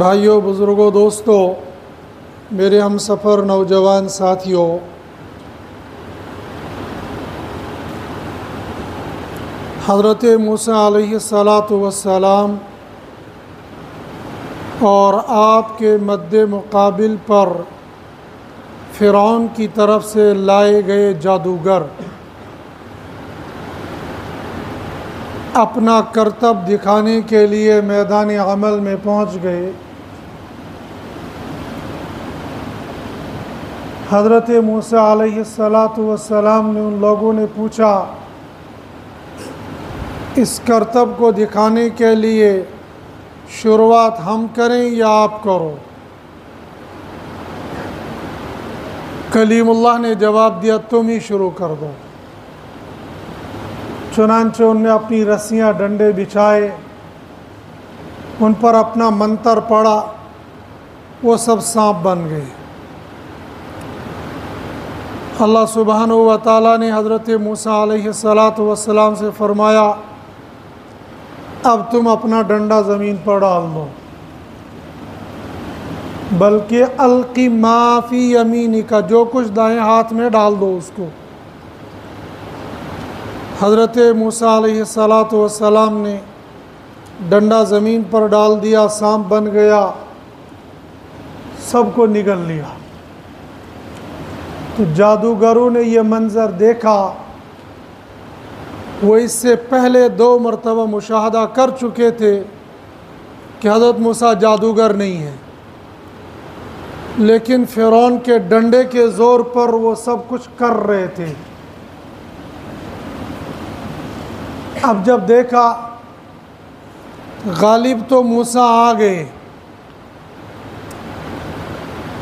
भाइयों, बुज़ुर्गों, दोस्तों, मेरे हम सफ़र नौजवान साथियों, हज़रत मूसा अलैहिस्सलातु वस्सलाम और आपके मद्दे मुकाबिल पर फ़िरौन की तरफ से लाए गए जादूगर अपना करतब दिखाने के लिए मैदान अमल में पहुंच गए। हज़रत मूसा अलैहिस्सलातु वस्सलाम ने उन लोगों ने पूछा, इस करतब को दिखाने के लिए शुरुआत हम करें या आप करो? कलीमुल्लाह ने जवाब दिया, तुम ही शुरू कर दो। चुनांचे उनने अपनी रस्सियां डंडे बिछाए, उन पर अपना मंतर पढ़ा, वो सब सांप बन गए। अल्लाह सुब्हानहू व तआला ने हज़रत मूसा अलैहिस्सलातु वस्सलाम से फरमाया, अब तुम अपना डंडा ज़मीन पर डाल दो, बल्कि अलकी माफ़ी यमीनी का, जो कुछ दाएं हाथ में डाल दो उसको। हज़रत मूसा अलैहिस्सलातु वस्सलाम ने डंडा ज़मीन पर डाल दिया, सांप बन गया, सबको निगल लिया। तो जादूगरों ने ये मंज़र देखा, वो इससे पहले 2 मरतबा मुशाहदा कर चुके थे कि हज़रत मूसा जादूगर नहीं है, लेकिन फ़िरौन के डंडे के ज़ोर पर वो सब कुछ कर रहे थे। अब जब देखा गालिब तो मूसा आ गए,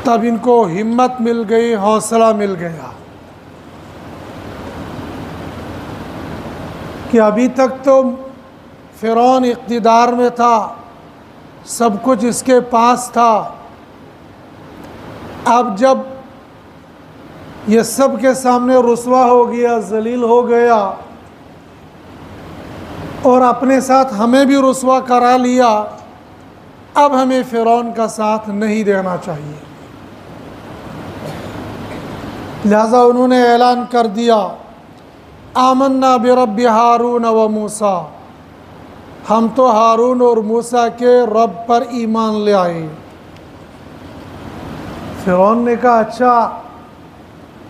तब इनको हिम्मत मिल गई, हौसला मिल गया कि अभी तक तो फ़िरौन इक़्तिदार में था, सब कुछ इसके पास था। अब जब ये सब के सामने रुसवा हो गया, जलील हो गया और अपने साथ हमें भी रुसवा करा लिया, अब हमें फ़िरौन का साथ नहीं देना चाहिए। लिहाजा उन्होंने ऐलान कर दिया, आमन्ना बिरब्बि हारून व मूसा, हम तो हारून और मूसा के रब पर ईमान ले आए। फ़िरौन ने कहा, अच्छा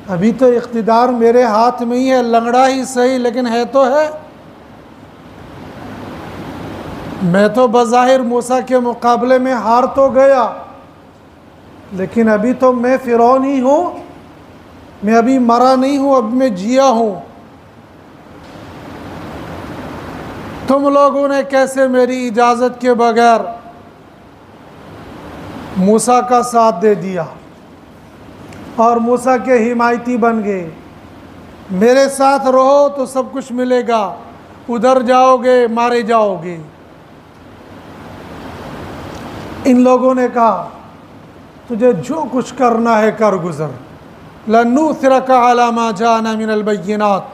अभी तो इक़्तिदार मेरे हाथ में ही है, लंगड़ा ही सही लेकिन है तो है। मैं तो बज़ाहिर मूसा के मुकाबले में हार तो गया, लेकिन अभी तो मैं फ़िरौन ही हूँ, मैं अभी मरा नहीं हूँ, अब मैं जिया हूँ। तुम लोगों ने कैसे मेरी इजाज़त के बगैर मूसा का साथ दे दिया और मूसा के हिमायती बन गए। मेरे साथ रहो तो सब कुछ मिलेगा, उधर जाओगे मारे जाओगे। इन लोगों ने कहा, तुझे जो कुछ करना है कर गुज़र। लनूसिरका अला मा जाना मिनल बय्यिनात,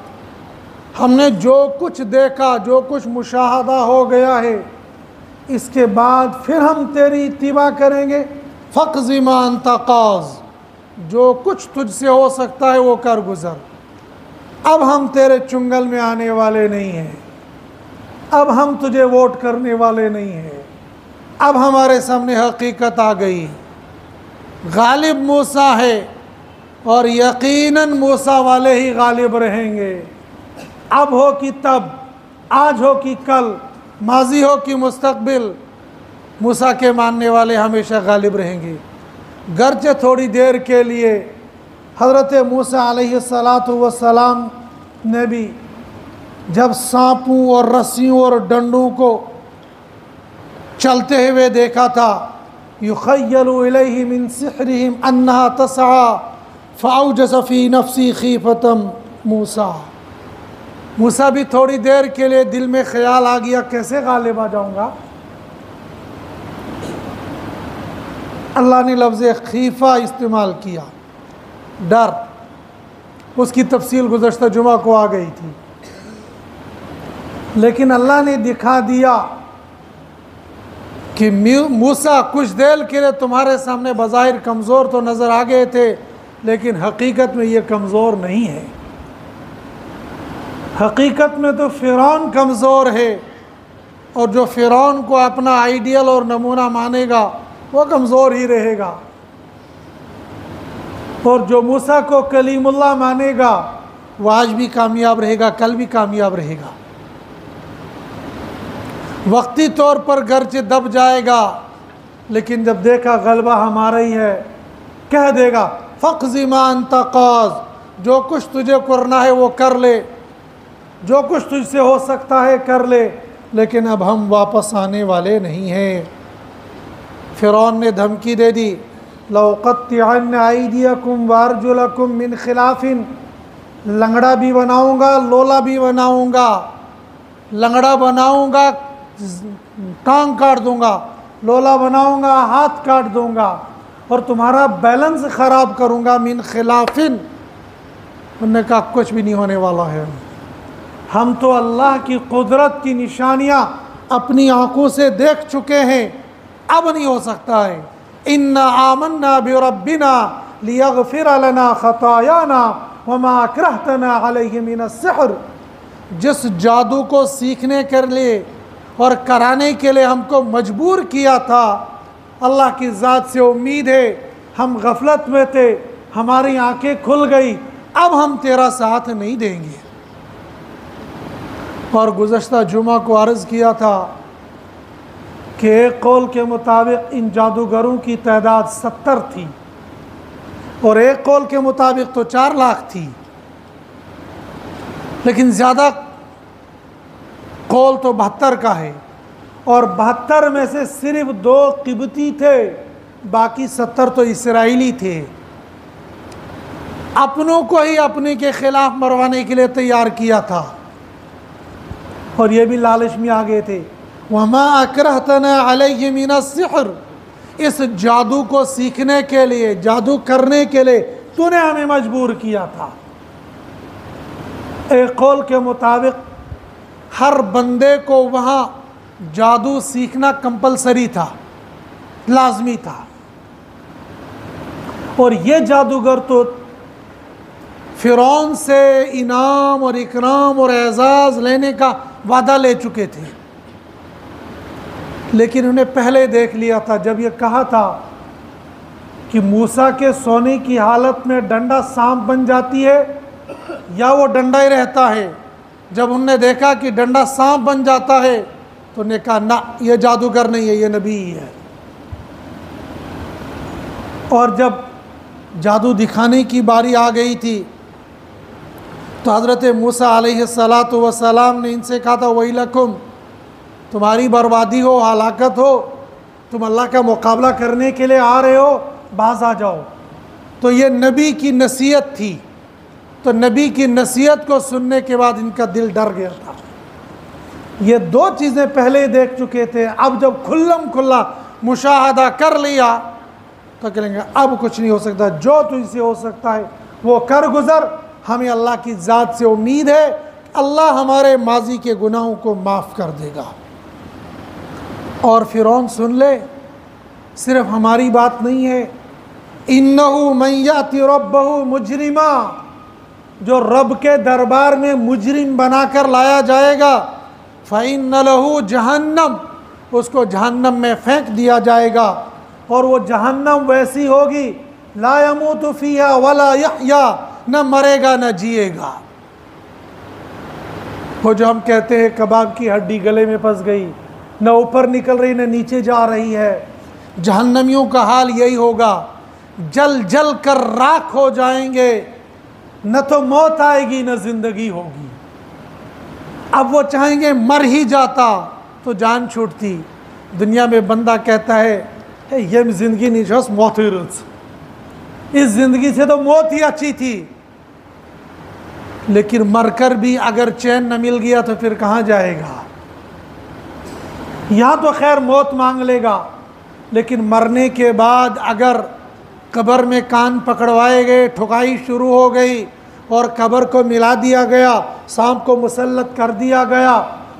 हमने जो कुछ देखा, जो कुछ मुशाहदा हो गया है, इसके बाद फिर हम तेरी इत्तिबा करेंगे। फ़क़ज़ि मा अंत क़ाज़, जो कुछ तुझसे हो सकता है वो कर गुज़र। अब हम तेरे चुंगल में आने वाले नहीं हैं, अब हम तुझे वोट करने वाले नहीं हैं, अब हमारे सामने हकीकत आ गई। गालिब मूसा है और यकीनन मूसा वाले ही गालिब रहेंगे। अब हो कि तब, आज हो कि कल, माजी हो कि मुस्तकबिल, मूसा के मानने वाले हमेशा गालिब रहेंगे। गर्चे थोड़ी देर के लिए हज़रत मूसा अलैहिस्सलातु वस्सलाम ने भी जब सांपों और रस्सियों और डंडों को चलते हुए देखा था, युख़य्यलु इलैहि मिन सिहरिहिम अन्नहा तसआ फ़अौजस फ़ी नफ़्सी ख़ीफ़तम मूसा। मूसा भी थोड़ी देर के लिए दिल में ख्याल आ गया, कैसे गालिब आ जाऊँगा। अल्लाह ने लफ्ज़ खीफ़ा इस्तेमाल किया, डर। उसकी तफसील गुज़श्ता जुमा को आ गई थी, लेकिन अल्लाह ने दिखा दिया कि मूसा कुछ देर के लिए तुम्हारे सामने बज़ाहिर कमज़ोर तो नज़र आ गए थे, लेकिन हकीकत में ये कमज़ोर नहीं है। हकीकत में तो फ़िरौन कमज़ोर है, और जो फ़िरौन को अपना आइडियल और नमूना मानेगा वो कमज़ोर ही रहेगा, और जो मूसा को कलीमुल्लाह मानेगा वो आज भी कामयाब रहेगा, कल भी कामयाब रहेगा। वक्ती तौर पर गर्चे दब जाएगा, लेकिन जब देखा गलबा हमारा ही है, कह देगा फ़क़ज़ि मा अंत क़ाज़, जो कुछ तुझे करना है वो कर ले, जो कुछ तुझसे हो सकता है कर ले, लेकिन अब हम वापस आने वाले नहीं हैं। फ़िरौन ने धमकी दे दी, लअक़त्तिअन्न अयदियकुम वअरजुलकुम मिन ख़िलाफ़िन, लंगड़ा भी बनाऊँगा, लोला भी बनाऊँगा, लंगड़ा बनाऊँगा टांग काट दूँगा, लोला बनाऊँगा हाथ काट दूँगा, और तुम्हारा बैलेंस ख़राब करूँगा। मिन ख़िलाफ़िन, उन्होंने कहा कुछ भी नहीं होने वाला है, हम तो अल्लाह की कुदरत की निशानियाँ अपनी आँखों से देख चुके हैं, अब नहीं हो सकता है। इन्ना आमन्ना बिरब्बिना लियग़फ़िर लना ख़तायाना वमा अक्रहतना अलैहि मिनस्सिह्र, जिस जादू को सीखने के लिए और कराने के लिए हमको मजबूर किया था, अल्लाह की ज़ात से उम्मीद है, हम गफलत में थे, हमारी आंखें खुल गई, अब हम तेरा साथ नहीं देंगे। और गुज़श्ता जुमा को अर्ज़ किया था कि एक कौल के मुताबिक इन जादूगरों की तादाद 70 थी, और एक कौल के मुताबिक तो 4 लाख थी, लेकिन ज़्यादा कौल तो 72 का है, और 72 में से सिर्फ 2 किब्ती थे, बाकी 70 तो इसराइली थे। अपनों को ही अपने के खिलाफ मरवाने के लिए तैयार किया था, और ये भी लालच में आ गए थे। वमा अकरहतना अलैहि मिनस सिहर, इस जादू को सीखने के लिए, जादू करने के लिए तूने हमें मजबूर किया था। एक कौल के मुताबिक हर बंदे को वहाँ जादू सीखना कंपलसरी था, लाजमी था, और ये जादूगर तो फिरौन से इनाम और इकराम और एजाज़ लेने का वादा ले चुके थे। लेकिन उन्हें पहले देख लिया था, जब ये कहा था कि मूसा के सोने की हालत में डंडा सांप बन जाती है या वो डंडा ही रहता है। जब उनने देखा कि डंडा सांप बन जाता है तो उन्हें कहा ना, ये जादूगर नहीं है, ये नबी ही है। और जब जादू दिखाने की बारी आ गई थी तो हज़रत मूसा अलैहिस्सलातु वस्सलाम ने इनसे कहा था, वही लकुम, तुम्हारी बर्बादी हो, हलाकत हो, तुम अल्लाह का मुकाबला करने के लिए आ रहे हो, बाज आ जाओ। तो ये नबी की नसीहत थी, तो नबी की नसीहत को सुनने के बाद इनका दिल डर गया था। ये 2 चीज़ें पहले देख चुके थे, अब जब खुल्लम खुल्ला मुशाहदा कर लिया तो कहेंगे अब कुछ नहीं हो सकता, जो तुझसे हो सकता है वो कर गुज़र। हमें अल्लाह की ज़ात से उम्मीद है, अल्लाह हमारे माजी के गुनाहों को माफ़ कर देगा। और फिरौन सुन ले, सिर्फ हमारी बात नहीं है, इन्नहु मन याति रब्बहु मुजरिमा, जो रब के दरबार में मुजरिम बनाकर लाया जाएगा, फ़इन्न लहू जहन्नम, उसको जहन्नम में फेंक दिया जाएगा। और वो जहन्नम वैसी होगी, ला यमूतु फ़ीहा वला यहया, न मरेगा न जिएगा। वो जो हम कहते हैं कबाब की हड्डी गले में फंस गई, न ऊपर निकल रही न नीचे जा रही है, जहन्नमियों का हाल यही होगा, जल जल कर राख हो जाएंगे, न तो मौत आएगी न जिंदगी होगी। अब वो चाहेंगे मर ही जाता तो जान छूटती। दुनिया में बंदा कहता है ये जिंदगी नहीं छस मौत ही, इस जिंदगी से तो मौत ही अच्छी थी। लेकिन मरकर भी अगर चैन न मिल गया तो फिर कहाँ जाएगा। यहाँ तो खैर मौत मांग लेगा, लेकिन मरने के बाद अगर कब्र में कान पकड़वाए गए, ठुकाई शुरू हो गई और कब्र को मिला दिया गया, सांप को मुसल्लत कर दिया गया,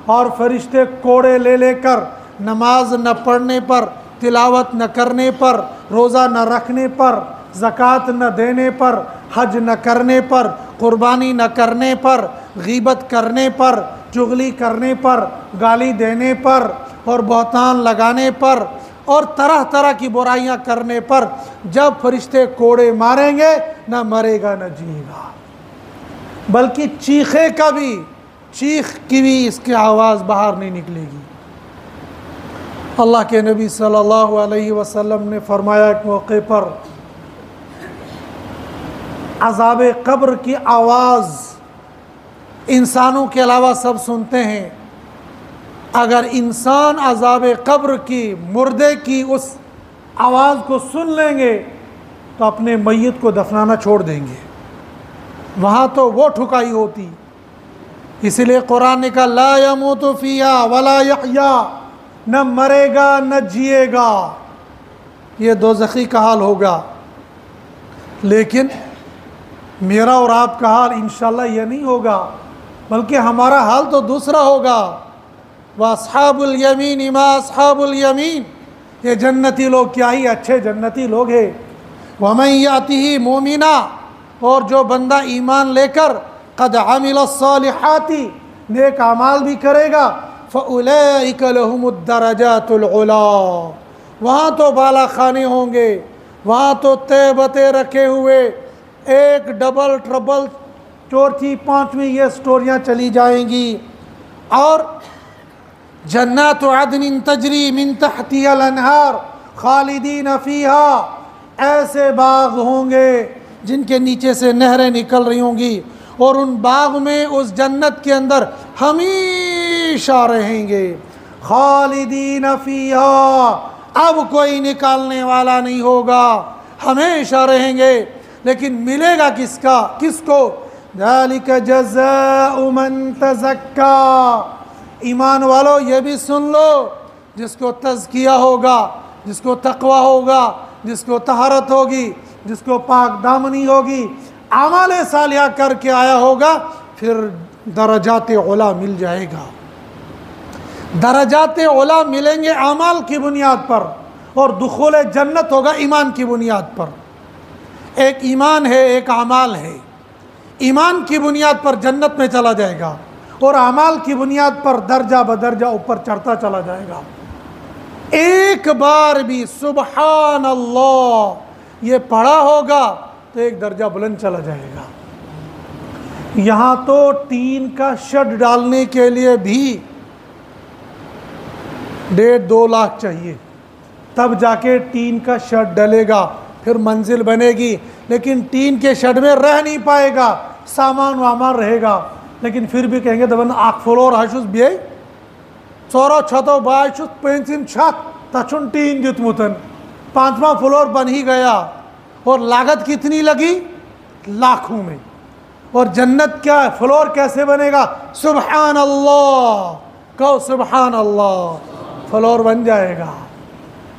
और फरिश्ते कोड़े ले लेकर नमाज न पढ़ने पर, तिलावत न करने पर, रोज़ा न रखने पर, ज़कात न देने पर, हज न करने पर, कुर्बानी न करने पर, गीबत करने पर, चुगली करने पर, गाली देने पर और बहतान लगाने पर और तरह तरह की बुराइयां करने पर जब फरिश्ते कोड़े मारेंगे, न मरेगा न जिएगा, बल्कि चीखे का भी, चीख की भी इसकी आवाज़ बाहर नहीं निकलेगी। अल्लाह के नबी सल्लल्लाहु अलैहि वसल्लम ने फरमाया एक मौके पर, अज़ाब कब्र की आवाज़ इंसानों के अलावा सब सुनते हैं। अगर इंसान अज़ाब कब्र की, मुर्दे की उस आवाज़ को सुन लेंगे तो अपने मय्यत को दफनाना छोड़ देंगे, वहाँ तो वो ठुकाई होती। इसीलिए कुरान ने कहा ला यमूतु फ़ीहा वला यहया, न मरेगा न जिएगा, ये दोज़खी का हाल होगा। लेकिन मेरा और आपका हाल इंशाअल्लाह ये नहीं होगा, बल्कि हमारा हाल तो दूसरा होगा। व अस्हाबुल यमीन मा अस्हाबुल यमीन, ये जन्नती लोग क्या ही अच्छे जन्नती लोग हैं। वमन यातिही मोमिना, और जो बंदा ईमान लेकर क़द अमिलस्सालिहाति, नेक अमाल भी करेगा, फ़उलैइका लहुमुद्दरजातुल उला, वहाँ तो बाला खाने होंगे, वहाँ तो तैबते रखे हुए, एक डबल ट्रबल चौथी पाँचवीं ये स्टोरियाँ चली जाएंगी। और जन्नातु अदनिन तजरी मिन तहतिहल अनहार खालिदीन फ़ीहा, ऐसे बाग होंगे जिनके नीचे से नहरें निकल रही होंगी और उन बाग में उस जन्नत के अंदर हमेशा रहेंगे। खालिदीन फीहा, अब कोई निकालने वाला नहीं होगा, हमेशा रहेंगे। लेकिन मिलेगा किसको? ज़ालिक जज़ाउ मन तज़क्का। ईमान वालों ये भी सुन लो, जिसको तज़किया होगा, जिसको तक़वा होगा, जिसको तहरत होगी, जिसको पाक दामनी होगी, आमाल सालिहा करके आया होगा, फिर दरजात उला मिल जाएगा। दरजात उला मिलेंगे आमाल की बुनियाद पर, और दुखूल जन्नत होगा ईमान की बुनियाद पर। एक ईमान है, एक आमाल है। ईमान की बुनियाद पर जन्नत में चला जाएगा और आमाल की बुनियाद पर दर्जा बदर्जा ऊपर चढ़ता चला जाएगा। एक बार भी सुबहान अल्लाह ये पढ़ा होगा तो एक दर्जा बुलंद चला जाएगा। यहाँ तो टीन का शेड डालने के लिए भी 1.5-2 लाख चाहिए, तब जाके टीन का शेड डलेगा, फिर मंजिल बनेगी। लेकिन टीन के शेड में रह नहीं पाएगा, सामान वामान रहेगा। लेकिन फिर भी कहेंगे दबन आख फ्लोर हशुस बे चौरो छतो बाशुस पेंसिन छत तछुन टीन दितमुतन, 5वां फ्लोर बन ही गया। और लागत कितनी लगी? लाखों में। और जन्नत क्या है, फ्लोर कैसे बनेगा? सुबहान अल्लाह कहो, सुबहान अल्लाह, फ्लोर बन जाएगा।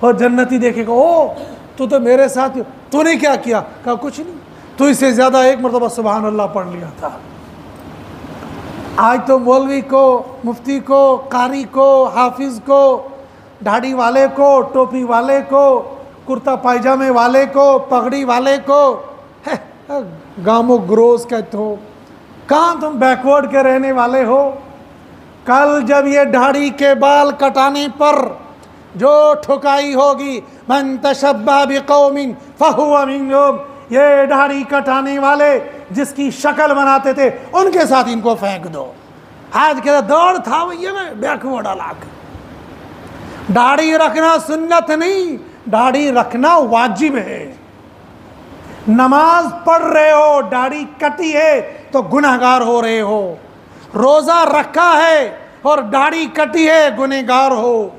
और जन्नती देखेगा, ओ तू तो मेरे साथ, तूने क्या किया? कहा कुछ नहीं, तू इससे ज़्यादा एक मरतबा सुबहान अल्लाह पढ़ लिया था। आज तो मौलवी को, मुफ्ती को, कारी को, हाफिज़ को, दाढ़ी वाले को, टोपी वाले को, कुर्ता पायजामे वाले को, पगड़ी वाले को गामो ग्रोज कहते हो। कहाँ तुम बैकवर्ड के रहने वाले हो? कल जब ये दाढ़ी के बाल कटाने पर जो ठुकाई होगी, मन तशब्बह बिकौमिन फहुवा मिनहुम, ये दाढ़ी कटाने वाले जिसकी शक्ल बनाते थे उनके साथ इनको फेंक दो। आज के दौड़ था ये बैकवर्ड इलाका। दाढ़ी रखना सुन्नत नहीं, दाढ़ी रखना वाजिब है। नमाज पढ़ रहे हो, दाढ़ी कटी है तो गुनहगार हो रहे हो। रोज़ा रखा है और दाढ़ी कटी है, गुनहगार हो।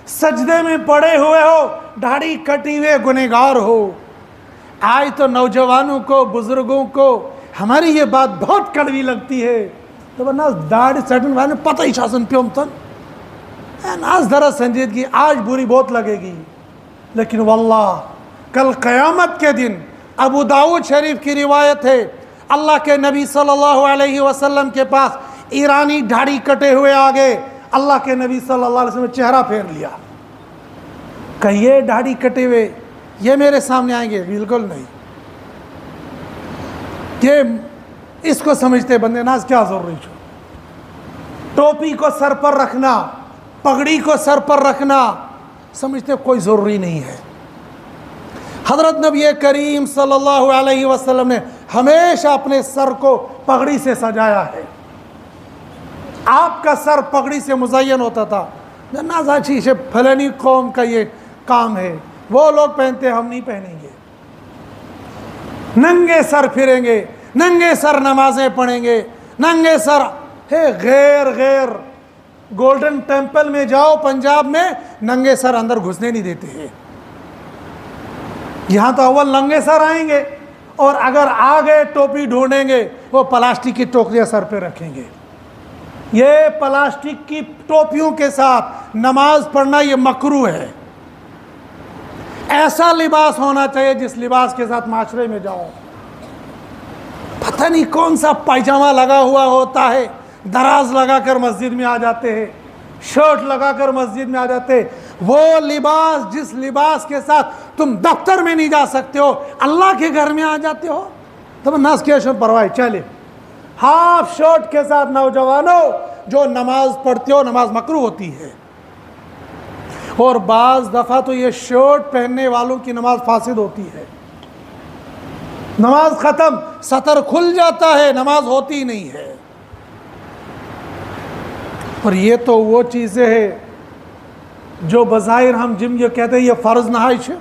सजदे में पड़े हुए हो, दाढ़ी कटी हुए, गुनहगार हो। आज तो नौजवानों को, बुजुर्गों को हमारी ये बात बहुत कड़वी लगती है। तो वरना दाढ़ी सटन वाले पता ही शासन प्योम तन नाज दरा संजीदगी आज बुरी बहुत लगेगी। लेकिन वल्लाह कल क़यामत के दिन, अबू दाऊद शरीफ की रिवायत है, अल्लाह के नबी सल्लल्लाहु अलैहि वसल्लम के पास ईरानी दाढ़ी कटे हुए आ गए। अल्लाह के नबी सल्लल्लाहु अलैहि वसल्लम ने चेहरा फेर लिया, कहिए दाढ़ी कटे हुए ये मेरे सामने आएंगे? बिल्कुल नहीं। ये इसको समझते बंदे नाज क्या जरूरी है? टोपी को सर पर रखना, पगड़ी को सर पर रखना समझते कोई ज़रूरी नहीं है। हज़रत नबी करीम सल्लल्लाहु अलैहि वसल्लम ने हमेशा अपने सर को पगड़ी से सजाया है। आपका सर पगड़ी से मुज़य्यन होता था। नाज़ाची से फलानी कौम का ये काम है, वो लोग पहनते, हम नहीं पहनेंगे। नंगे सर फिरेंगे, नंगे सर नमाजें पढ़ेंगे, नंगे सर है। गैर गोल्डन टेम्पल में जाओ पंजाब में, नंगे सर अंदर घुसने नहीं देते हैं। यहाँ तो अव्वल नंगे सर आएंगे और अगर आ गए टोपी ढूंढेंगे, वो प्लास्टिक की टोकरियाँ सर पे रखेंगे। ये प्लास्टिक की टोपियों के साथ नमाज पढ़ना ये मकरू है। ऐसा लिबास होना चाहिए जिस लिबास के साथ माशरे में जाओ। पता नहीं कौन सा पायजामा लगा हुआ होता है, दराज लगाकर मस्जिद में आ जाते हैं, शर्ट लगाकर मस्जिद में आ जाते हैं। वो लिबास जिस लिबास के साथ तुम दफ्तर में नहीं जा सकते हो, अल्लाह के घर में आ जाते हो, तब नाज के परवाह चले। हाफ शर्ट के साथ नौजवानों जो नमाज पढ़ते हो, नमाज मकरू होती है। और बाज़ दफ़ा तो ये शर्ट पहनने वालों की नमाज फासिद होती है। नमाज ख़त्म, सतर खुल जाता है, नमाज होती नहीं है। और ये तो वो चीज़ें हैं जो बज़ाहिर हम जिम ये कहते हैं ये फ़र्ज़ नहाइश है।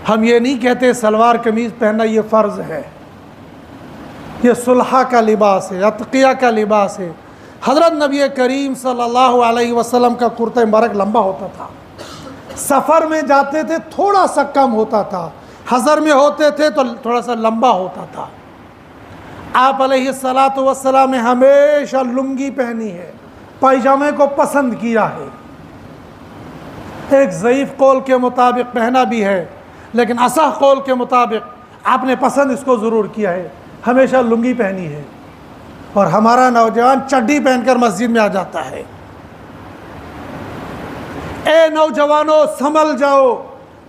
हम ये नहीं कहते सलवार कमीज़ पहनना ये फ़र्ज़ है, ये सुलहा का लिबास है, अतकिया का लिबास है। हज़रत नबी करीम सल्लल्लाहु अलैहि वसल्लम का कुर्ता मुबारक लंबा होता था, सफ़र में जाते थे थोड़ा सा कम होता था, हज़र में होते थे तो थोड़ा सा लंबा होता था। आप अलैहिस्सलातु वस्सलाम ने हमेशा लुंगी पहनी है, पायजामे को पसंद किया है। एक ज़ईफ़ कौल के मुताबिक पहना भी है, लेकिन असह कौल के मुताबिक आपने पसंद इसको ज़रूर किया है, हमेशा लुंगी पहनी है। और हमारा नौजवान चड्डी पहनकर मस्जिद में आ जाता है। ए नौजवानों, संभल जाओ,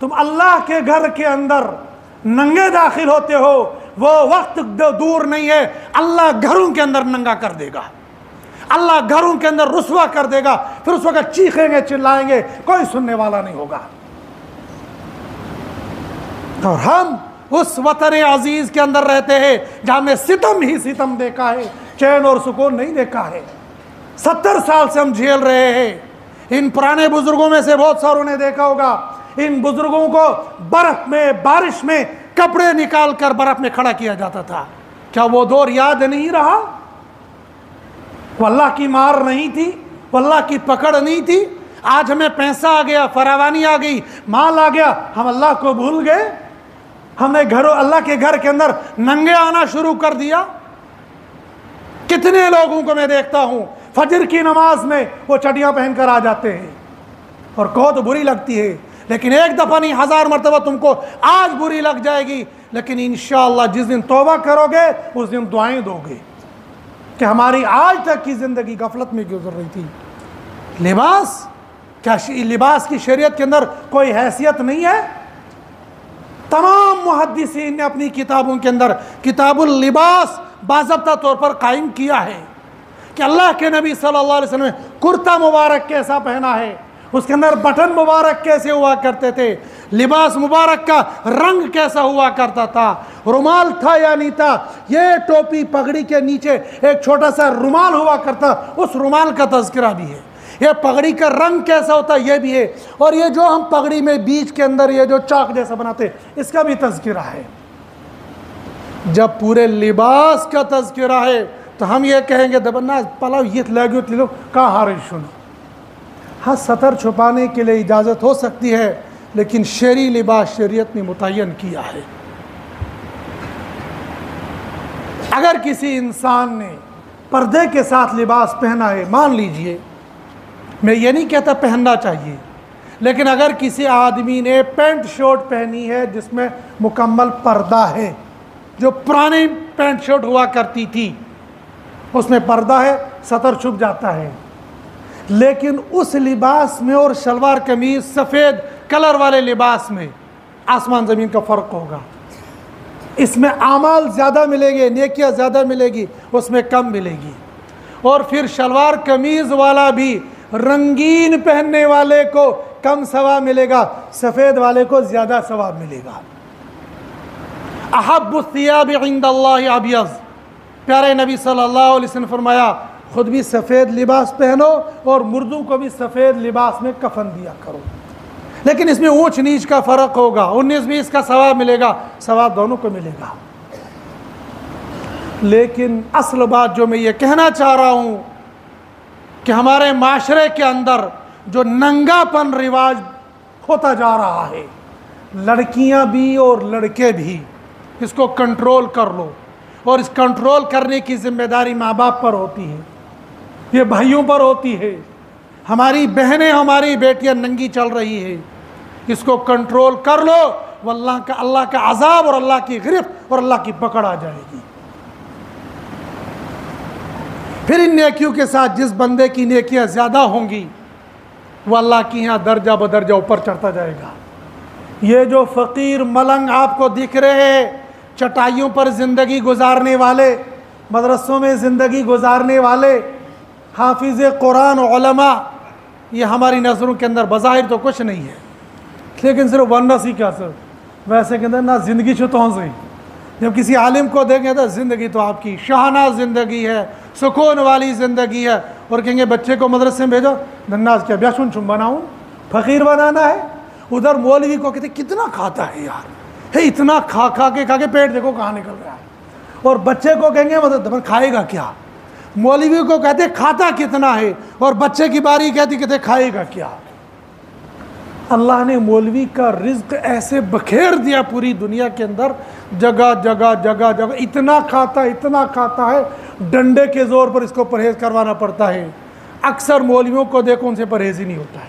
तुम अल्लाह के घर के अंदर नंगे दाखिल होते हो, वो वक्त दूर नहीं है अल्लाह घरों के अंदर नंगा कर देगा, अल्लाह घरों के अंदर रुस्वा कर देगा। फिर उस वक्त चीखेंगे चिल्लाएंगे, कोई सुनने वाला नहीं होगा। और हम उस वतन अजीज के अंदर रहते हैं जहां में सितम ही सितम देखा है, चैन और सुकून नहीं देखा है। 70 साल से हम झेल रहे हैं। इन पुराने बुजुर्गों में से बहुत सारों ने देखा होगा, इन बुजुर्गों को बर्फ में, बारिश में कपड़े निकाल कर बर्फ में खड़ा किया जाता था। क्या वो दौर याद नहीं रहा? वो अल्लाह की मार नहीं थी, वो अल्लाह की पकड़ नहीं थी। आज हमें पैसा आ गया, फरावानी आ गई, माल आ गया, हम अल्लाह को भूल गए। हमने घरों अल्लाह के घर के अंदर नंगे आना शुरू कर दिया। कितने लोगों को मैं देखता हूं फजर की नमाज में वो चड्डियां पहनकर आ जाते हैं, और कहो तो बुरी लगती है, लेकिन एक दफ़ा नहीं 1000 मरतबा तुमको आज बुरी लग जाएगी। लेकिन इंशाअल्लाह जिस दिन तौबा करोगे उस दिन दुआएं दोगे कि हमारी आज तक की ज़िंदगी गफलत में गुजर रही थी। लिबास, क्या लिबास की शरीयत के अंदर कोई हैसियत नहीं है? तमाम मुहद्दिसीन ने अपनी किताबों के अंदर किताबुल लिबास बाज़ाब्ता तौर पर कायम किया है कि अल्लाह के नबी सल्लल्लाहु अलैहि वसल्लम ने कुर्ता मुबारक कैसा पहना है, उसके अंदर बटन मुबारक कैसे हुआ करते थे, लिबास मुबारक का रंग कैसा हुआ करता था, रुमाल था या नहीं था, ये टोपी पगड़ी के नीचे एक छोटा सा रुमाल हुआ करता, उस रुमाल का तज़किरा भी है। ये पगड़ी का रंग कैसा होता है ये भी है, और ये जो हम पगड़ी में बीच के अंदर ये जो चाक जैसा बनाते इसका भी तज़किरा है। जब पूरे लिबास का तज़किरा है तो हम ये कहेंगे दबन्ना पलाव ये लगे लो कहाँ हारे सुनो। हाँ, सतर छुपाने के लिए इजाज़त हो सकती है, लेकिन शरी लिबास शरीयत ने मुतय्यन किया है। अगर किसी इंसान ने पर्दे के साथ लिबास पहना है, मान लीजिए, मैं ये नहीं कहता पहनना चाहिए, लेकिन अगर किसी आदमी ने पैंट शर्ट पहनी है जिसमें मुकम्मल पर्दा है, जो पुरानी पैंट शर्ट हुआ करती थी उसमें पर्दा है, सतर छुप जाता है, लेकिन उस लिबास में और शलवार कमीज सफ़ेद कलर वाले लिबास में आसमान ज़मीन का फ़र्क होगा। इसमें आमाल ज़्यादा मिलेंगे, नेकियां ज़्यादा मिलेगी, उसमें कम मिलेगी। और फिर शलवार कमीज़ वाला भी रंगीन पहनने वाले को कम सवाब मिलेगा, सफ़ेद वाले को ज़्यादा सवाब मिलेगा। अहब्बु सियाब इंदल्लाहि अबियज़, प्यारे नबी सल्लल्लाहु अलैहि वसल्लम फरमाया, खुद भी सफ़ेद लिबास पहनो और मुर्दों को भी सफ़ेद लिबास में कफन दिया करो। लेकिन इसमें ऊंच नीच का फ़र्क होगा, 19-20 का सवाब मिलेगा, सवाब दोनों को मिलेगा। लेकिन असल बात जो मैं ये कहना चाह रहा हूँ कि हमारे माशरे के अंदर जो नंगापन रिवाज होता जा रहा है, लड़कियाँ भी और लड़के भी, इसको कंट्रोल कर लो। और इस कंट्रोल करने की जिम्मेदारी माँ बाप पर होती है, ये भाइयों पर होती है। हमारी बहनें, हमारी बेटियां नंगी चल रही है, इसको कंट्रोल कर लो, वल्लाह का अल्लाह का अजाब और अल्लाह की गिरफ्त और अल्लाह की पकड़ आ जाएगी। फिर इन नेकियों के साथ जिस बंदे की नेकियां ज़्यादा होंगी वो अल्लाह की यहाँ दर्जा बदर्जा ऊपर चढ़ता जाएगा। ये जो फ़कीर मलंग आपको दिख रहे हैं, चटाइयों पर ज़िंदगी गुजारने वाले, मदरसों में ज़िंदगी गुजारने वाले, हाफिज़ कुरान उलमा, ये हमारी नज़रों के अंदर बज़ाहिर तो कुछ नहीं है, लेकिन सिर्फ वनस ही क्या सर, वैसे के अंदर ना ज़िंदगी छुतों से। जब किसी आलिम को देखें तो ज़िंदगी तो आपकी शाहाना ज़िंदगी है, सुकून वाली ज़िंदगी है, और कहेंगे बच्चे को मदरसे में भेजो, नन्नाज क्या ब्याशुन चुम बनाऊँ, फ़कीर बनाना है। उधर मौलवी को कहते कितना खाता है यार, है इतना खा के पेट देखो कहाँ निकल रहा है। और बच्चे को कहेंगे मतलब खाएगा क्या, मौलवी को कहते खाता कितना है, और बच्चे की बारी कहते खाएगा क्या। अल्लाह ने मौलवी का रिज्क ऐसे बखेर दिया पूरी दुनिया के अंदर, जगह जगह जगह जगह इतना खाता है, डंडे के ज़ोर पर इसको परहेज़ करवाना पड़ता है। अक्सर मौलवियों को देखो उनसे परहेज़ ही नहीं होता है।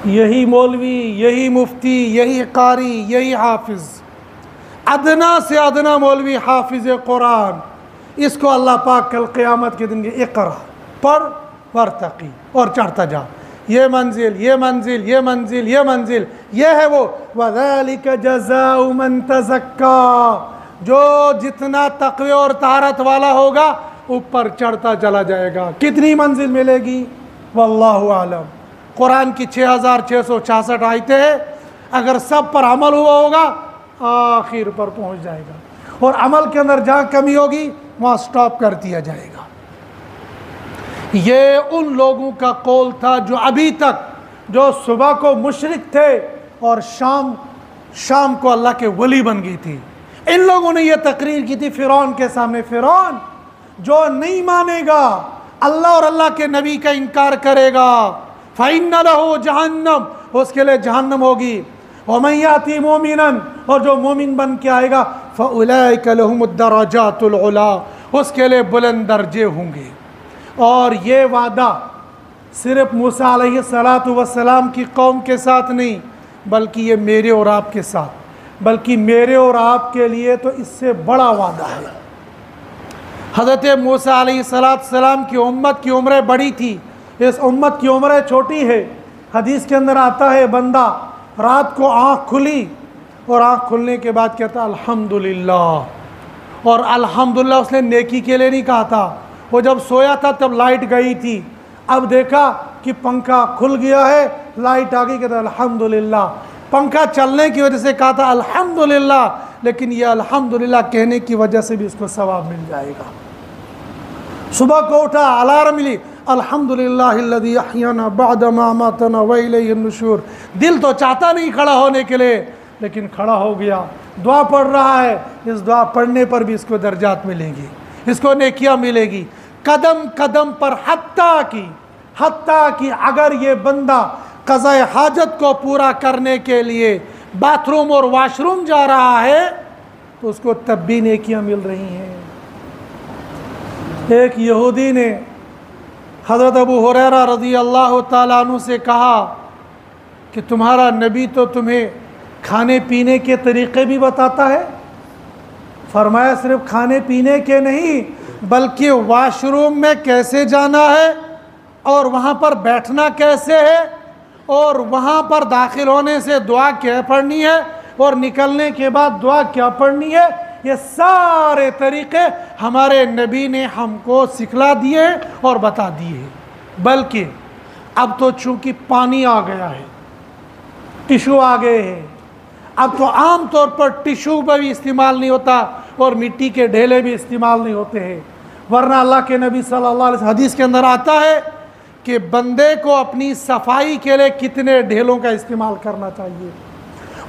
यही मौलवी, यही मुफ्ती, यही कारी, यही हाफिज़, अदना से अदना मौलवी हाफिज़ कुरान, इसको अल्लाह पाक कल क़यामत के दिन इक़रा पढ़ वरतक़ी और चढ़ता जा, ये मंजिल ये मंजिल ये मंजिल ये मंजिल, ये है वो वज़ालिका जज़ाउ मन तज़क्का, जो जितना तक़वे और तारत वाला होगा ऊपर चढ़ता चला जाएगा। कितनी मंजिल मिलेगी वल्लाहु आलम। कुरान की 6666 आयतें हैं, अगर सब पर अमल हुआ होगा आखिर पर पहुंच जाएगा, और अमल के अंदर जहाँ कमी होगी वहाँ स्टॉप कर दिया जाएगा। ये उन लोगों का कौल था जो अभी तक, जो सुबह को मुशरिक थे और शाम को अल्लाह के वली बन गई थी। इन लोगों ने यह तकरीर की थी फ़िरौन के सामने, फ़िरौन जो नहीं मानेगा अल्लाह और अल्लाह के नबी का इनकार करेगा, फ़इन्ना लहू जहन्नम, उसके लिए जहन्नम होगी, वमन याती मोमिनन, और जो मोमिन बन के आएगा फ़उलाइका लहुमुद दरजातुल उला, उसके लिए बुलंद दर्जे होंगे। और ये वादा सिर्फ मूसा अलैहिस्सलातु वस्सलाम की कौम के साथ नहीं, बल्कि ये मेरे और आपके साथ, बल्कि मेरे और आपके लिए तो इससे बड़ा वादा है। हज़रत मूसा अलैहिस्सलाम की उम्मत की उम्रें बड़ी थी, इस उम्मत की उम्रें छोटी है। हदीस के अंदर आता है बंदा रात को आँख खुली और आँख खुलने के बाद कहता अल्हम्दुलिल्लाह, और अल्हम्दुलिल्लाह उसने नेकी के लिए नहीं कहा था। वो जब सोया था तब लाइट गई थी, अब देखा कि पंखा खुल गया है, लाइट आ गई, कहता अल्हम्दुलिल्लाह। पंखा चलने की वजह से कहा था अल्हम्दुलिल्लाह, लेकिन ये अल्हम्दुलिल्लाह कहने की वजह से भी इसको सवाब मिल जाएगा। सुबह को उठा, अलार्म मिली, अल्हम्दुलिल्लाहिल्लज़ी अहयाना बअद मा अमातना व इलैहि नुशूर। दिल तो चाहता नहीं खड़ा होने के लिए, लेकिन खड़ा हो गया, दुआ पढ़ रहा है, इस दुआ पढ़ने पर भी इसको दर्जात मिलेंगी, इसको नेकियां मिलेगी। कदम कदम पर हत्ता कि अगर ये बंदा क़ज़ाए हाजत को पूरा करने के लिए बाथरूम और वाशरूम जा रहा है तो उसको तब भी नेकियां मिल रही हैं। एक यहूदी ने हज़रत अबू हुरैरा रज़ी अल्लाह ताला अन्हु से कहा कि तुम्हारा नबी तो तुम्हें खाने पीने के तरीक़े भी बताता है। फरमाया सिर्फ खाने पीने के नहीं, बल्कि वाशरूम में कैसे जाना है और वहाँ पर बैठना कैसे है और वहाँ पर दाखिल होने से दुआ क्या पढ़नी है और निकलने के बाद दुआ क्या पढ़नी है, ये सारे तरीक़े हमारे नबी ने हमको सिखला दिए और बता दिए। बल्कि अब तो चूँकि पानी आ गया है, टिशू आ गए हैं, अब तो आम तौर पर टिशू पर भी इस्तेमाल नहीं होता और मिट्टी के ढेले भी इस्तेमाल नहीं होते हैं। वरना अल्लाह के नबी सल्लल्लाहु अलैहि वसल्लम हदीस के अंदर आता है कि बंदे को अपनी सफाई के लिए कितने ढेलों का इस्तेमाल करना चाहिए,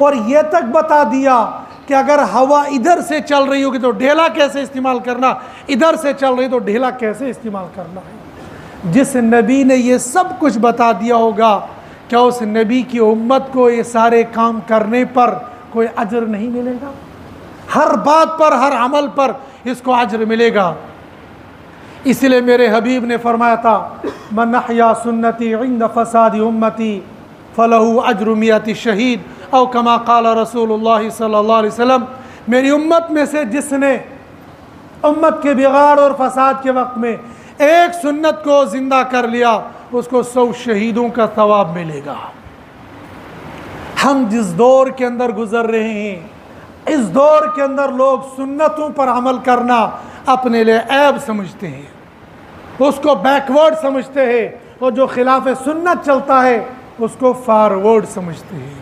और ये तक बता दिया कि अगर हवा इधर से चल रही होगी तो ढेला कैसे इस्तेमाल करना, इधर से चल रही तो ढेला कैसे इस्तेमाल करना है। जिस नबी ने ये सब कुछ बता दिया होगा, क्या उस नबी की उम्मत को ये सारे काम करने पर कोई अजर नहीं मिलेगा? हर बात पर, हर अमल पर इसको अजर मिलेगा। इसलिए मेरे हबीब ने फरमाया था, मन अहया सुन्नती इंद फसादी उम्मती फलहू अजरु मियति शहीद, औ कमा क़ाल रसूलुल्लाह सल्लल्लाहु अलैहि वसल्लम। मेरी उम्मत में से जिसने उम्मत के बिगाड़ और फसाद के वक्त में एक सुन्नत को ज़िंदा कर लिया, उसको 100 शहीदों का सवाब मिलेगा। हम जिस दौर के अंदर गुजर रहे हैं, इस दौर के अंदर लोग सुन्नतों पर अमल करना अपने लिए ऐब समझते हैं, उसको बैकवर्ड समझते हैं, और जो खिलाफ सुन्नत चलता है उसको फॉरवर्ड समझते हैं।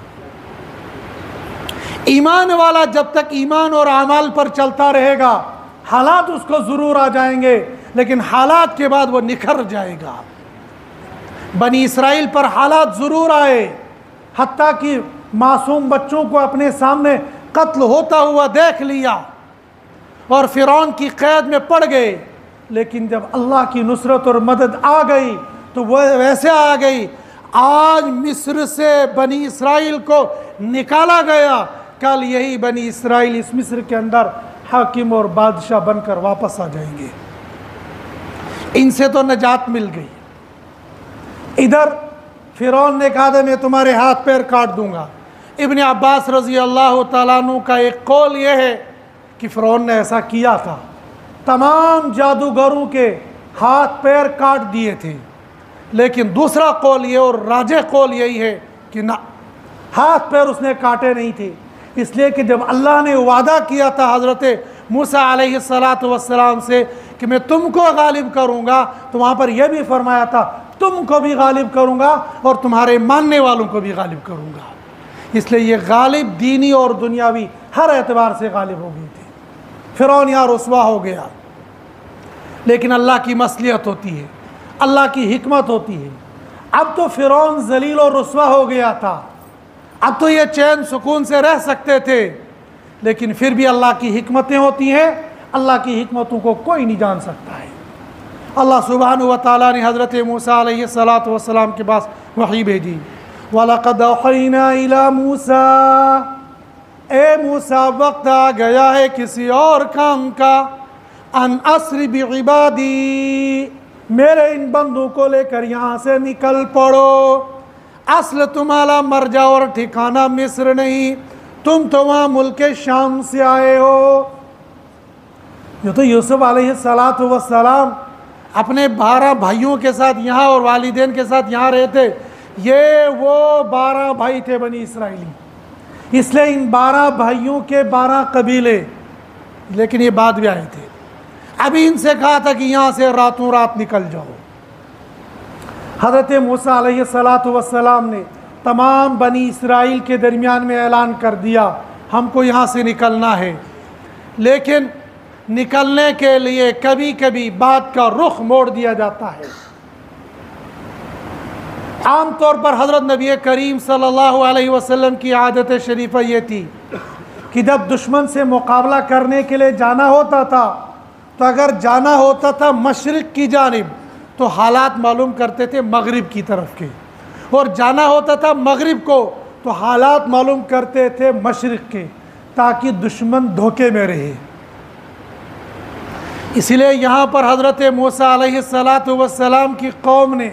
ईमान वाला जब तक ईमान और अमाल पर चलता रहेगा, हालात उसको ज़रूर आ जाएंगे, लेकिन हालात के बाद वो निखर जाएगा। बनी इसराइल पर हालात ज़रूर आए, हत्ता कि मासूम बच्चों को अपने सामने कत्ल होता हुआ देख लिया और फिरौन की कैद में पड़ गए। लेकिन जब अल्लाह की नुसरत और मदद आ गई तो वह वैसे आ गई, आज मिस्र से बनी इसराइल को निकाला गया, कल यही बनी इसराइल इस मिस्र के अंदर हाकिम और बादशाह बनकर वापस आ जाएंगे। इनसे तो नजात मिल गई। इधर फिरौन ने कहा था मैं तुम्हारे हाथ पैर काट दूंगा। इब्न अब्बास रज़ी अल्लाह तआला अन्हु का एक कौल यह है कि फिरौन ने ऐसा किया था, तमाम जादूगरों के हाथ पैर काट दिए थे। लेकिन दूसरा कौल ये और राजे कौल यही है कि ना, हाथ पैर उसने काटे नहीं थे, इसलिए कि जब अल्लाह ने वादा किया था हज़रत मूसा अलैहिस्सलातु वस्सलाम से कि मैं तुमको गालिब करूँगा, तो वहाँ पर यह भी फरमाया था तुमको भी गालिब करूँगा और तुम्हारे मानने वालों को भी गालिब करूँगा। इसलिए ये गालिब दीनी और दुनियावी हर एतबार से गालिब हो गई थी। फिरौन यहाँ रुसवा हो गया, लेकिन अल्लाह की मसलियत होती है, अल्लाह की हिकमत होती है। अब तो फिरौन जलील और रुसवा हो गया था, अब तो ये चैन सुकून से रह सकते थे, लेकिन फिर भी अल्लाह की हिकमतें होती हैं, अल्लाह की हिकमतों को कोई नहीं जान सकता है। अल्लाह सुब्हानहु व तआला ने हज़रत मूसा अलैहिस्सलातु वस्सलाम के पास वही भेजी, वलक़द औहयना इला मूसा, ए मूसा वक्त आ गया है किसी और काम का, अन अस्रि बिइबादी, मेरे इन बंदों को लेकर यहाँ से निकल पड़ो। असल तुम्हारा मर जाओ और ठिकाना मिस्र नहीं, तुम तो वहाँ मुल्क शाम से आए हो। जो तो यूसुफ अलैहिस्सलातु वस्सलाम अपने 12 भाइयों के साथ यहाँ और वालिदैन के साथ यहाँ रहते, ये वो 12 भाई थे बनी इसराइली, इसलिए इन 12 भाइयों के 12 कबीले, लेकिन ये बाद में आए थे। अभी इनसे कहा था कि यहाँ से रातों रात निकल जाओ। हज़रत मूसा अलैहिस्सलातु वस्सलाम ने तमाम बनी इसराइल के दरमियान में ऐलान कर दिया हमको यहाँ से निकलना है, लेकिन निकलने के लिए कभी कभी बात का रुख मोड़ दिया जाता है। आम तौर पर हज़रत नबी करीम सल्लल्लाहु अलैहि वसल्लम की आदत शरीफा ये थी कि जब दुश्मन से मुकाबला करने के लिए जाना होता था, तो अगर जाना होता था मशरिक़ की जानिब तो हालात मालूम करते थे मगरिब की तरफ के, और जाना होता था मगरिब को तो हालात मालूम करते थे मशरिक़ के, ताकि दुश्मन धोखे में रहे। इसलिए यहाँ पर हज़रत मूसा अलैहिस्सलातु वस्सलाम की कौम ने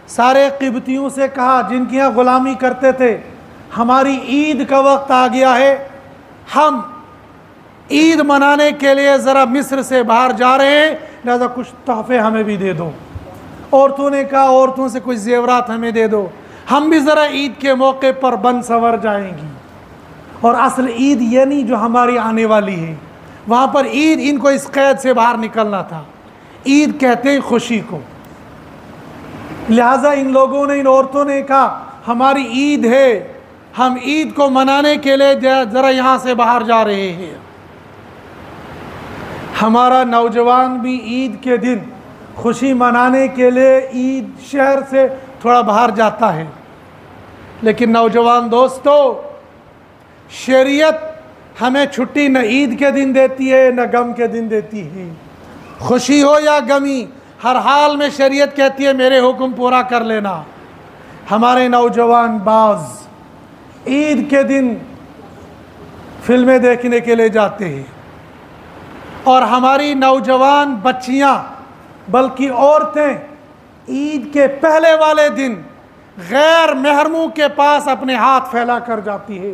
सारे क़िब्तियों से कहा, जिनकी यहाँ ग़ुलामी करते थे, हमारी ईद का वक्त आ गया है, हम ईद मनाने के लिए ज़रा मिस्र से बाहर जा रहे हैं, लिहाजा कुछ तोहफे हमें भी दे दो। औरतों ने कहा औरतों से कुछ ज़ेवरात हमें दे दो, हम भी ज़रा ईद के मौके पर बन सवर जाएंगी। और असल ईद ये नहीं जो हमारी आने वाली है, वहाँ पर ईद इनको इस कैद से बाहर निकलना था। ईद कहते हैं खुशी को, लिहाजा इन लोगों ने, इन औरतों ने कहा हमारी ईद है, हम ईद को मनाने के लिए ज़रा यहाँ से बाहर जा रहे हैं। हमारा नौजवान भी ईद के दिन खुशी मनाने के लिए ईद शहर से थोड़ा बाहर जाता है, लेकिन नौजवान दोस्तों, शरीयत हमें छुट्टी न ईद के दिन देती है न गम के दिन देती है। खुशी हो या गमी, हर हाल में शरीयत कहती है मेरे हुक्म पूरा कर लेना। हमारे नौजवान बाज ईद के दिन फिल्में देखने के लिए जाते हैं, और हमारी नौजवान बच्चियां बल्कि औरतें ईद के पहले वाले दिन गैर महरमों के पास अपने हाथ फैला कर जाती है,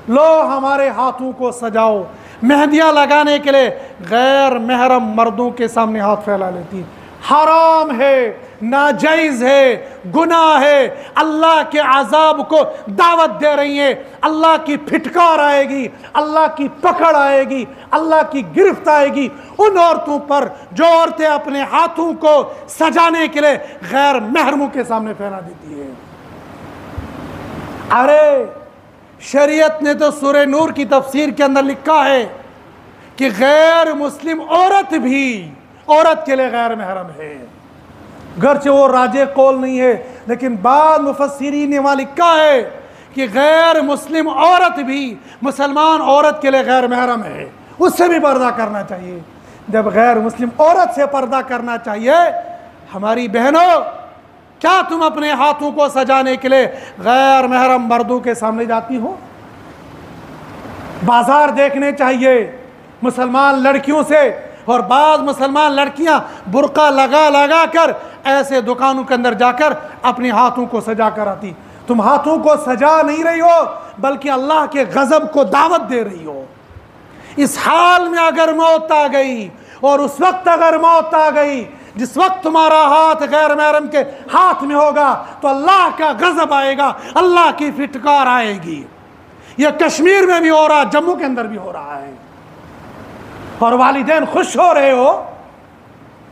लो हमारे हाथों को सजाओ। मेहंदियां लगाने के लिए गैर महरम मर्दों के सामने हाथ फैला लेती है। हराम है, नाजायज़ है, गुनाह है, अल्लाह के अजाब को दावत दे रही है। अल्लाह की फिटकार आएगी, अल्लाह की पकड़ आएगी, अल्लाह की गिरफ्त आएगी उन औरतों पर जो औरतें अपने हाथों को सजाने के लिए गैर महरमों के सामने फैला देती है। अरे शरीयत ने तो सूरह नूर की तफसीर के अंदर लिखा है कि गैर मुस्लिम औरत भी औरत के लिए गैर महरम है। गर्चे वो राजे कौल नहीं है, लेकिन बाद मुफस्सिरीन ने वहाँ लिखा है कि गैर मुस्लिम औरत भी मुसलमान औरत के लिए गैर महरम है, उससे भी पर्दा करना चाहिए। जब गैर मुस्लिम औरत से पर्दा करना चाहिए, हमारी बहनों, क्या तुम अपने हाथों को सजाने के लिए गैर महरम मर्दों के सामने जाती हो? बाजार देखने चाहिए मुसलमान लड़कियों से, और बाज़ मुसलमान लड़कियां बुर्का लगा लगा कर ऐसे दुकानों के अंदर जाकर अपने हाथों को सजा कर आती। तुम हाथों को सजा नहीं रही हो, बल्कि अल्लाह के गज़ब को दावत दे रही हो। इस हाल में अगर मौत आ गई, और उस वक्त अगर मौत आ गई जिस वक्त तुम्हारा हाथ गैर महरम के हाथ में होगा, तो अल्लाह का गज़ब आएगा, अल्लाह की फिटकार आएगी। यह कश्मीर में भी हो रहा, जम्मू के अंदर भी हो रहा है। और वालिदैन खुश हो रहे हो,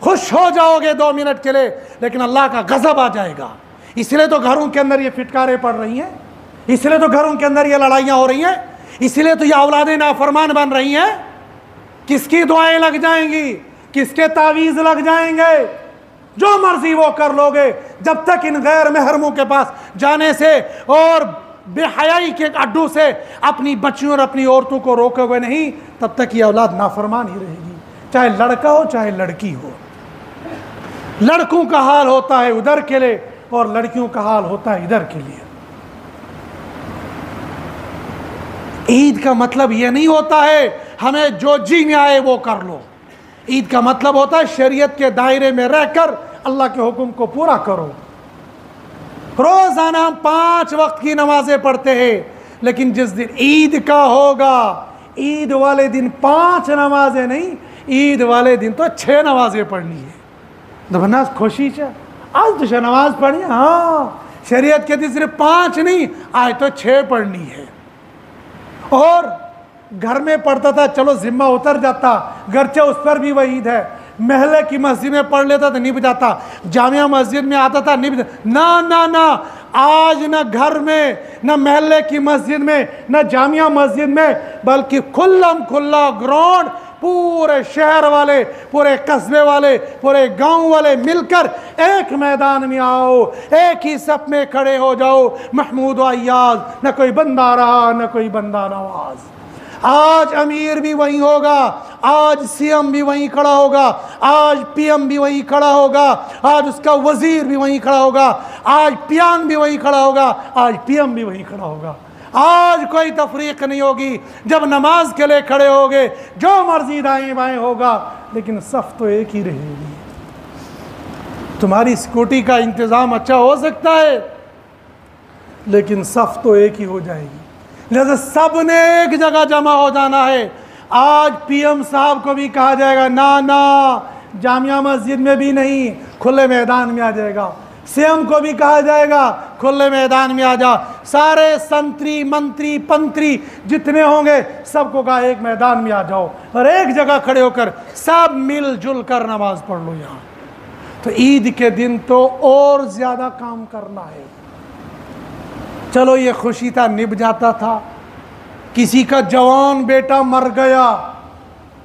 खुश हो जाओगे 2 मिनट के लिए, लेकिन अल्लाह का गज़ब आ जाएगा। इसलिए तो घरों के अंदर ये फिटकारें पड़ रही हैं, इसलिए तो घरों के अंदर ये लड़ाइयाँ हो रही हैं, इसलिए तो ये औलादें नाफरमान बन रही हैं। किसकी दुआएं लग जाएंगी, किसके तावीज़ लग जाएंगे, जो मर्जी वो कर लोगे। जब तक इन गैर महरमों के पास जाने से और बेहयाई के अड्डू से अपनी बच्चियों और अपनी औरतों को रोकोगे नहीं, तब तक ये औलाद नाफरमान ही रहेगी, चाहे लड़का हो चाहे लड़की हो। लड़कों का हाल होता है उधर के लिए, और लड़कियों का हाल होता है इधर के लिए। ईद का मतलब यह नहीं होता है हमें जो जी में आए वो कर लो। ईद का मतलब होता है शरीयत के दायरे में रहकर अल्लाह के हुक्म को पूरा करो। रोजाना हम 5 वक्त की नमाजें पढ़ते हैं, लेकिन जिस दिन ईद का होगा, ईद वाले दिन 5 नमाजें नहीं, ईद वाले दिन तो 6 नमाजें पढ़नी है। दबना खुशी से आज तो नमाज पढ़ी, हाँ शरीयत के दिन सिर्फ 5 नहीं, आज तो 6 पढ़नी है। और घर में पढ़ता था, चलो जिम्मा उतर जाता, गरचे उस पर भी वही ईद है। महल्ले की मस्जिद में पढ़ लेता तो निभ जाता, जामिया मस्जिद में आता था निभ। ना ना ना, आज न घर में, न महल्ले की मस्जिद में, न जामिया मस्जिद में, बल्कि खुल्लम खुल्ला ग्राउंड, पूरे शहर वाले, पूरे कस्बे वाले, पूरे गांव वाले मिलकर एक मैदान में आओ, एक ही सफ में खड़े हो जाओ। महमूद अय्याज, न कोई बंदा रहा न कोई बंदा नवाज। आज अमीर भी वहीं होगा, आज सीएम भी वहीं खड़ा होगा, आज पीएम भी वहीं खड़ा होगा, आज उसका वजीर भी वहीं खड़ा होगा, आज पियान भी वहीं खड़ा होगा, आज पीएम भी वहीं खड़ा होगा। आज कोई तफरीक नहीं होगी। जब नमाज के लिए खड़े होगे, जो मर्जी दाएं बाएं होगा, लेकिन सफ तो एक ही रहेगी। तुम्हारी सिक्योरिटी का इंतज़ाम अच्छा हो सकता है, लेकिन सफ तो एक ही हो जाएगी। लिहाजा सब ने एक जगह जमा हो जाना है। आज पीएम साहब को भी कहा जाएगा ना ना, जामिया मस्जिद में भी नहीं, खुले मैदान में आ जाएगा। सीएम को भी कहा जाएगा खुले मैदान में आ जा। सारे संतरी मंत्री पंत्री जितने होंगे सबको कहा एक मैदान में आ जाओ, और एक जगह खड़े होकर सब मिलजुल कर नमाज पढ़ लो। यहाँ तो ईद के दिन तो और ज़्यादा काम करना है। चलो ये खुशी था, निभ जाता था। किसी का जवान बेटा मर गया,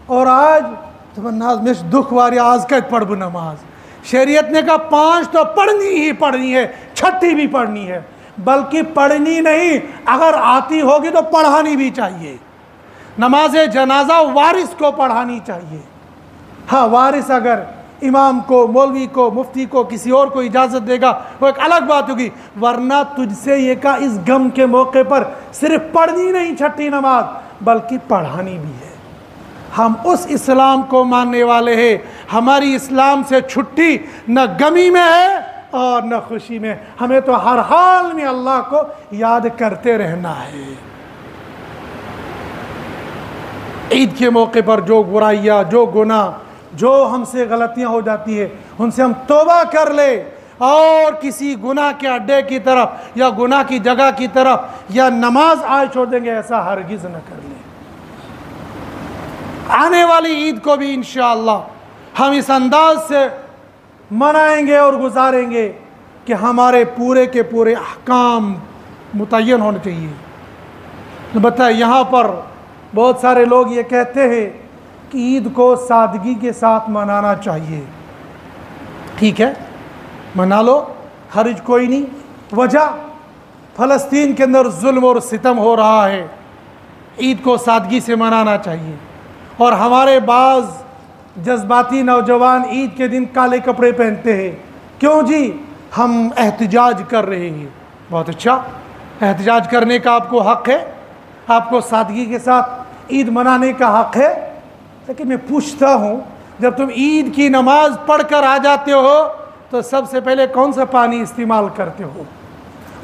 और आज तो नमाज में दुख वारी आज का पढ़ नमाज। शरीयत ने कहा 5 तो पढ़नी ही पढ़नी है, 6ठी भी पढ़नी है। बल्कि पढ़नी नहीं, अगर आती होगी तो पढ़ानी भी चाहिए। नमाज जनाजा वारिस को पढ़ानी चाहिए। हाँ, वारिस अगर इमाम को, मौलवी को, मुफ्ती को, किसी और को इजाज़त देगा वो एक अलग बात होगी, वरना तुझसे ये का इस गम के मौके पर सिर्फ पढ़नी नहीं 6ठी नमाज, बल्कि पढ़ानी भी है। हम उस इस्लाम को मानने वाले हैं। हमारी इस्लाम से छुट्टी न गमी में है और न खुशी में। हमें तो हर हाल में अल्लाह को याद करते रहना है। ईद के मौके पर जो बुराइयाँ, जो गुनाह, जो हमसे गलतियां हो जाती है, उनसे हम तौबा कर ले, और किसी गुनाह के अड्डे की तरफ या गुनाह की जगह की तरफ या नमाज आज छोड़ देंगे, ऐसा हरगिज़ न कर ले। आने वाली ईद को भी इंशाअल्लाह हम इस अंदाज से मनाएंगे और गुजारेंगे कि हमारे पूरे के पूरे अहकाम मुतय्यन होने चाहिए। बताए यहाँ पर बहुत सारे लोग ये कहते हैं कि ईद को सादगी के साथ मनाना चाहिए। ठीक है, मना लो, हर्ज कोई नहीं। वजह फ़लस्तीन के अंदर जुल्म और सितम हो रहा है, ईद को सादगी से मनाना चाहिए। और हमारे बाज़ जज्बाती नौजवान ईद के दिन काले कपड़े पहनते हैं, क्यों जी? हम एहतजाज कर रहे हैं। बहुत अच्छा, एहतजाज करने का आपको हक़ है, आपको सादगी के साथ ईद मनाने का हक़ है। लेकिन मैं पूछता हूँ, जब तुम ईद की नमाज पढ़ कर आ जाते हो तो सबसे पहले कौन सा पानी इस्तेमाल करते हो?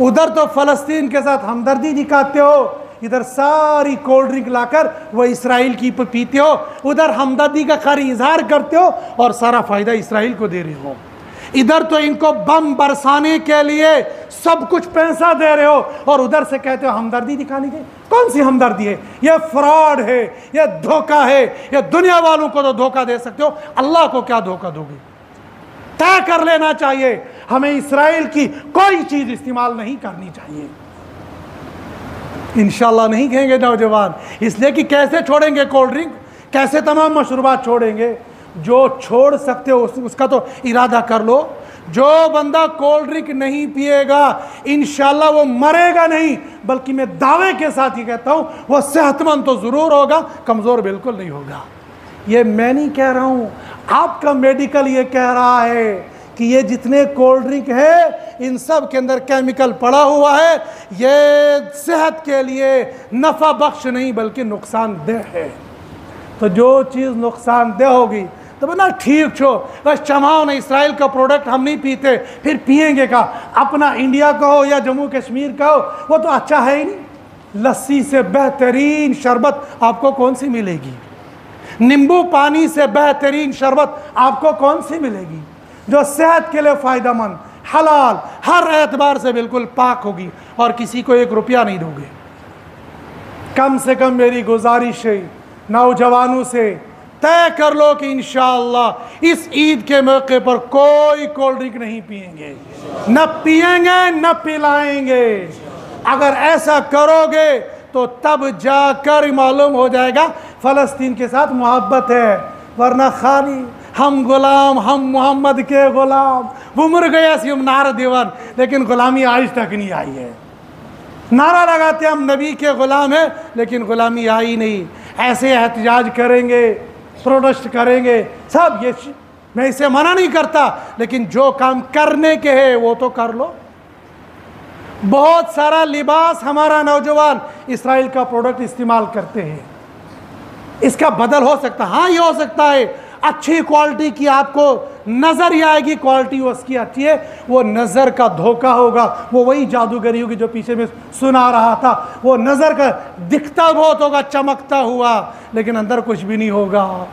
उधर तो फ़लस्तीन के साथ हमदर्दी दिखाते हो, इधर सारी कोल्ड ड्रिंक लाकर वो इसराइल की पीते हो, उधर हमदर्दी का खाली इजहार करते हो और सारा फ़ायदा इसराइल को दे रहे हो। इधर तो इनको बम बरसाने के लिए सब कुछ पैसा दे रहे हो और उधर से कहते हो हमदर्दी दिखाने के। कौन सी हमदर्दी है? यह फ्रॉड है, यह धोखा है। यह दुनिया वालों को तो धोखा दे सकते हो, अल्लाह को क्या धोखा दोगे? तय कर लेना चाहिए, हमें इसराइल की कोई चीज इस्तेमाल नहीं करनी चाहिए। इंशाल्लाह नहीं कहेंगे नौजवान, इसलिए कि कैसे छोड़ेंगे कोल्ड ड्रिंक, कैसे तमाम मशरूबात छोड़ेंगे? जो छोड़ सकते हो उसका तो इरादा कर लो। जो बंदा कोल्ड ड्रिंक नहीं पिएगा इंशाल्लाह वो मरेगा नहीं, बल्कि मैं दावे के साथ ही कहता हूँ वो सेहतमंद तो ज़रूर होगा, कमज़ोर बिल्कुल नहीं होगा। ये मैं नहीं कह रहा हूँ, आपका मेडिकल ये कह रहा है कि ये जितने कोल्ड ड्रिंक है इन सब के अंदर केमिकल पड़ा हुआ है, ये सेहत के लिए नफ़ा बख्श नहीं बल्कि नुकसानदेह है। तो जो चीज़ नुकसानदेह होगी तो बना ठीक छो, बस चमाओ ना, इसराइल का प्रोडक्ट हम नहीं पीते, फिर पिएंगे का? अपना इंडिया का हो या जम्मू कश्मीर का हो, वो तो अच्छा है ही नहीं। लस्सी से बेहतरीन शरबत आपको कौन सी मिलेगी? नींबू पानी से बेहतरीन शरबत आपको कौन सी मिलेगी? जो सेहत के लिए फ़ायदेमंद, हलाल, हर एतबार से बिल्कुल पाक होगी और किसी को 1 रुपया नहीं दोगे। कम से कम मेरी गुजारिश है नौजवानों से, तय कर लो कि इंशाअल्लाह इस ईद के मौके पर कोई कोल्ड ड्रिंक नहीं पिएंगे, न पिएंगे न पिलाएंगे। अगर ऐसा करोगे तो तब जाकर मालूम हो जाएगा फ़लस्तीन के साथ मोहब्बत है, वरना खाली हम गुलाम, हम मोहम्मद के गुलाम, उम्र गया सी हम नारा देवन, लेकिन गुलामी आज तक नहीं आई है। नारा लगाते हम नबी के ग़ुलाम हैं, लेकिन ग़ुलामी आई नहीं। ऐसे एहतजाज करेंगे, प्रोटेस्ट करेंगे सब, ये मैं इसे मना नहीं करता, लेकिन जो काम करने के है वो तो कर लो। बहुत सारा लिबास हमारा नौजवान इसराइल का प्रोडक्ट इस्तेमाल करते हैं, इसका बदल हो सकता है। हाँ, ये हो सकता है अच्छी क्वालिटी की आपको नज़र ही आएगी, क्वालिटी उसकी अच्छी है, वो नज़र का धोखा होगा, वो वही जादूगरी होगी जो पीछे में सुना रहा था। वो नज़र का दिखता बहुत होगा, चमकता हुआ, लेकिन अंदर कुछ भी नहीं होगा।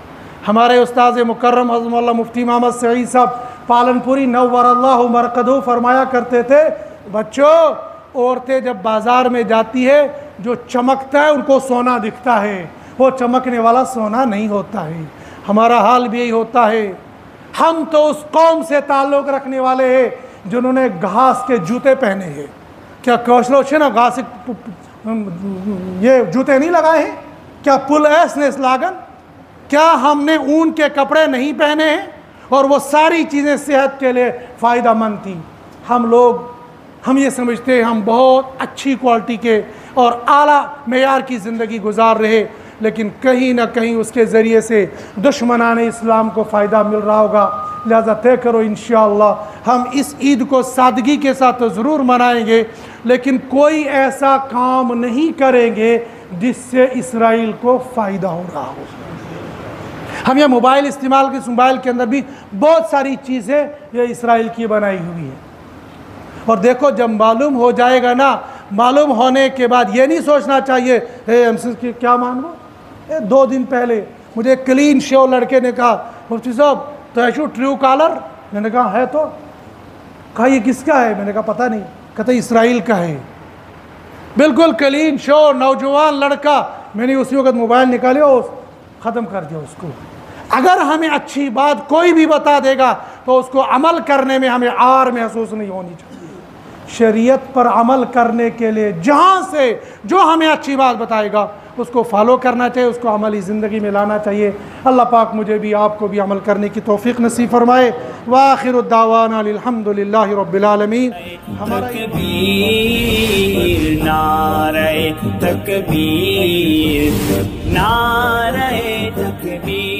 हमारे उस्ताद मुकर्रम हज़रत मौलाना मुफ्ती मोहम्मद सईद साहब पालनपुरी नव्वरल्लाहु मरकदहू फरमाया करते थे, बच्चों औरतें जब बाज़ार में जाती है जो चमकता है उनको सोना दिखता है, वो चमकने वाला सोना नहीं होता है। हमारा हाल भी यही होता है। हम तो उस कौम से ताल्लुक़ रखने वाले हैं जिन्होंने घास के जूते पहने हैं। क्या कौशलो छे ना घास ये जूते नहीं लगाए हैं? क्या पुल ऐसने लागन? क्या हमने ऊन के कपड़े नहीं पहने हैं? और वो सारी चीज़ें सेहत के लिए फ़ायदेमंद थी। हम ये समझते हैं हम बहुत अच्छी क्वालिटी के और आला मेयार की ज़िंदगी गुजार रहे, लेकिन कहीं ना कहीं उसके ज़रिए से दुश्मनाने इस्लाम को फ़ायदा मिल रहा होगा। लिहाजा तय करो इंशाअल्लाह हम इस ईद को सादगी के साथ तो ज़रूर मनाएंगे, लेकिन कोई ऐसा काम नहीं करेंगे जिससे इसराइल को फ़ायदा हो रहा हो। हम ये मोबाइल इस्तेमाल के मोबाइल के अंदर भी बहुत सारी चीज़ें ये इसराइल की बनाई हुई है। और देखो जब मालूम हो जाएगा ना, मालूम होने के बाद ये नहीं सोचना चाहिए हमसे क्या मांगो। 2 दिन पहले मुझे क्लीन शेव लड़के ने कहा, मुफ्ती साहब तो ऐशो ट्रू कॉलर, मैंने कहा है, तो कहा ये किसका है? मैंने कहा पता नहीं। कहता इसराइल का है। बिल्कुल क्लीन शेव नौजवान लड़का। मैंने उसी वक्त मोबाइल निकाले और ख़त्म कर दिया उसको। अगर हमें अच्छी बात कोई भी बता देगा तो उसको अमल करने में हमें आर महसूस नहीं होनी चाहिए। शरीयत पर अमल करने के लिए जहाँ से जो हमें अच्छी बात बताएगा उसको फॉलो करना चाहिए, उसको अमली ज़िंदगी में लाना चाहिए। अल्लाह पाक मुझे भी आपको भी अमल करने की तौफीक नसीब फरमाए। व आखिरु दावाना अल्हम्दुलिल्लाहि रब्बिल आलमीन। तकबीर नारे तकबीर, नारे तकबीर।